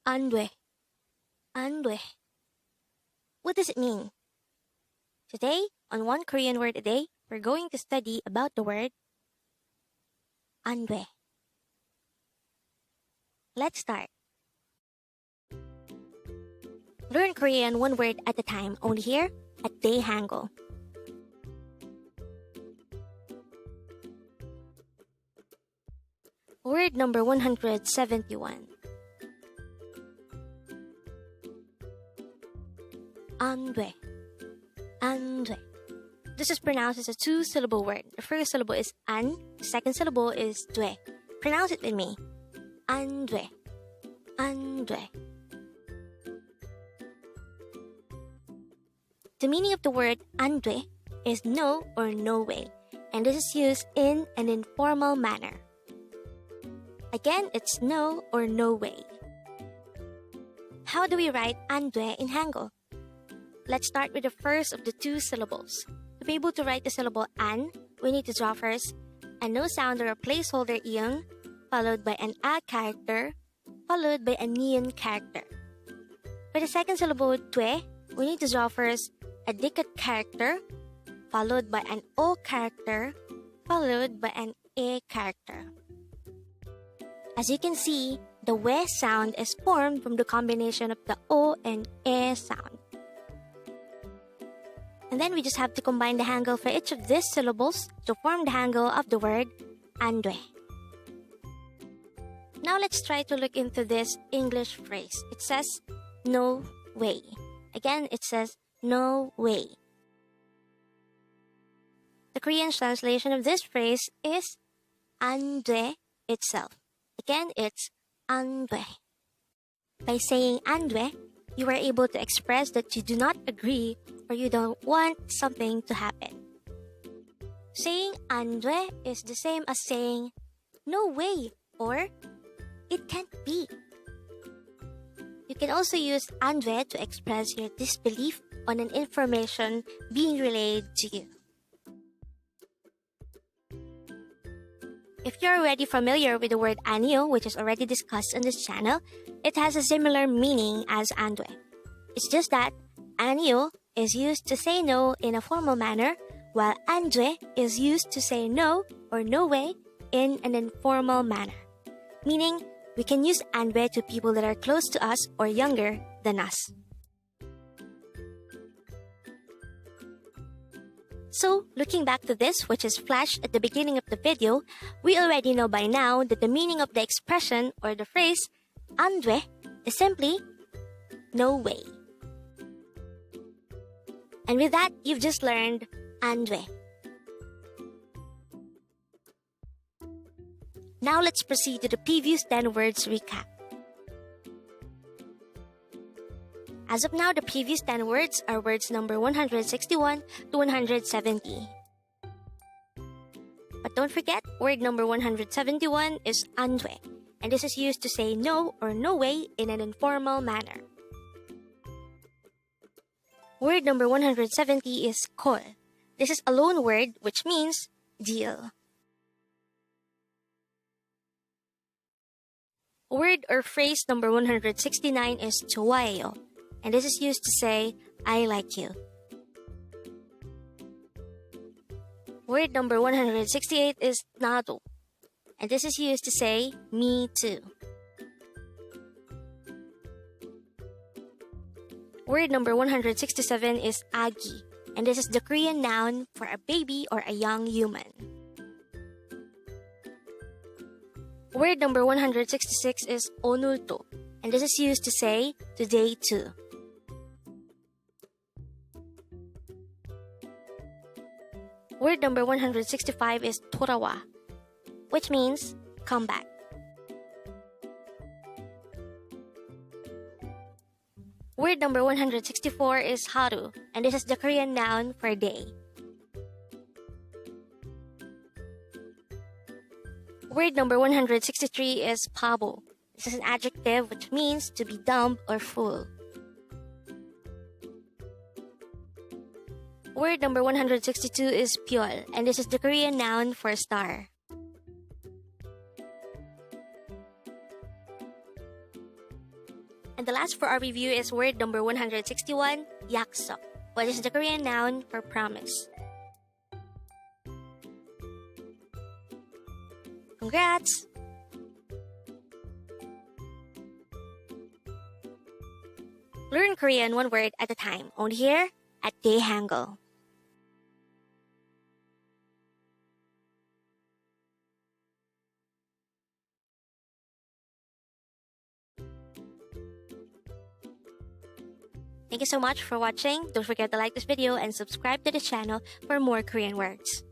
ANDWAE. ANDWAE. What does it mean? Today, on One Korean Word a Day, we're going to study about the word ANDWAE. Let's start. Learn Korean one word at a time, only here at Dae-Hangul. Word number 171. ANDWAE. ANDWAE. This is pronounced as a two-syllable word. The first syllable is an, the second syllable is dwe. Pronounce it with me. ANDWAE. ANDWAE. The meaning of the word ANDWAE is no or no way, and this is used in an informal manner. Again, it's no or no way. How do we write ANDWAE in Hangul? Let's start with the first of the two syllables. To be able to write the syllable an, we need to draw first a no sound or a placeholder iyong, followed by an a character, followed by a niyon character. For the second syllable dwe, we need to draw first a dikit character, followed by an o character, followed by an a character. As you can see, the we sound is formed from the combination of the o and e sound. And then we just have to combine the hangul for each of these syllables to form the hangul of the word ANDWAE. Now let's try to look into this English phrase. It says, no way. Again, it says, no way. The Korean translation of this phrase is ANDWAE itself. Again, it's ANDWAE. By saying ANDWAE, you are able to express that you do not agree or you don't want something to happen. Saying ANDWAE is the same as saying no way or it can't be. You can also use ANDWAE to express your disbelief on an information being relayed to you. If you're already familiar with the word Aniyo, which is already discussed on this channel, it has a similar meaning as ANDWAE. It's just that Aniyo is used to say no in a formal manner, while ANDWAE is used to say no or no way in an informal manner. Meaning, we can use ANDWAE to people that are close to us or younger than us. So, looking back to this, which is flashed at the beginning of the video, we already know by now that the meaning of the expression or the phrase ANDWAE is simply no way. And with that, you've just learned ANDWAE. Now let's proceed to the previous 10 words recap. As of now, the previous 10 words are words number 161 to 170. But don't forget, word number 171 is ANDWAE, and this is used to say no or no way in an informal manner. Word number 170 is 콜. This is a loan word which means deal. Word or phrase number 169 is 좋아해요, and this is used to say I like you. Word number 168 is 나도, and this is used to say me too. Word number 167 is 아기, and this is the Korean noun for a baby or a young human. Word number 166 is 오늘도, and this is used to say today too. Word number 165 is 돌아와, which means come back. Word number 164 is haru, and this is the Korean noun for day. Word number 163 is 바보. This is an adjective which means to be dumb or fool. Word number 162 is 별, and this is the Korean noun for star. And the last for our review is word number 161, yakso, which is the Korean noun for promise. Congrats! Learn Korean one word at a time, only here at Dae-Hangul. Thank you so much for watching. Don't forget to like this video and subscribe to the channel for more Korean words.